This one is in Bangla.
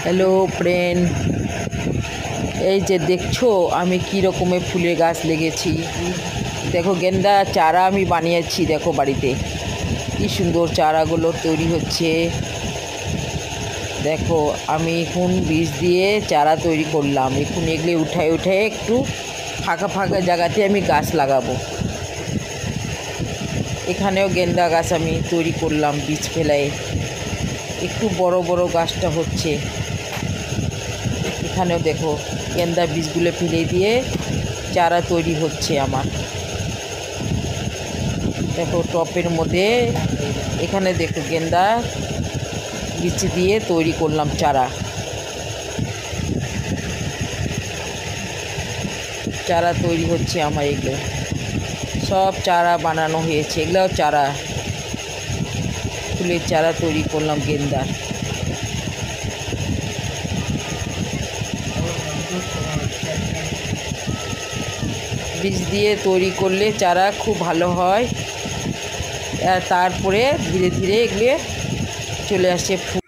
হ্যালো ফ্রেন্ড, এই যে দেখছো আমি কি রকমের ফুলের গাছ লেগেছি। দেখো গেন্দা চারা আমি বানিয়েছি, দেখো বাড়িতে কি সুন্দর চারাগুলো তৈরি হচ্ছে। দেখো আমি এখন বীজ দিয়ে চারা তৈরি করলাম। এখন এগুলো উঠায় উঠায় একটু ফাঁকা ফাঁকা জায়গাতে আমি গাছ লাগাবো। এখানেও গেন্দা গাছ আমি তৈরি করলাম বীজ ফেলায়, একটু বড় বড় গাছটা হচ্ছে। এখানেও দেখো গেন্দা বীজগুলো ফেলে দিয়ে চারা তৈরি হচ্ছে আমার। দেখো টপের মধ্যে এখানে দেখো গেন্দা বীজ দিয়ে তৈরি করলাম চারা। চারা তৈরি হচ্ছে আমার, এগুলো সব চারা বানানো হয়েছে। এগুলোও চারা, ফুলের চারা তৈরি করলাম গেন্দার। বীজ দিয়ে তৈরি করলে চারা খুব ভালো হয়, আর তারপরে ধীরে ধীরে এগুলো চলে আসে ফুল।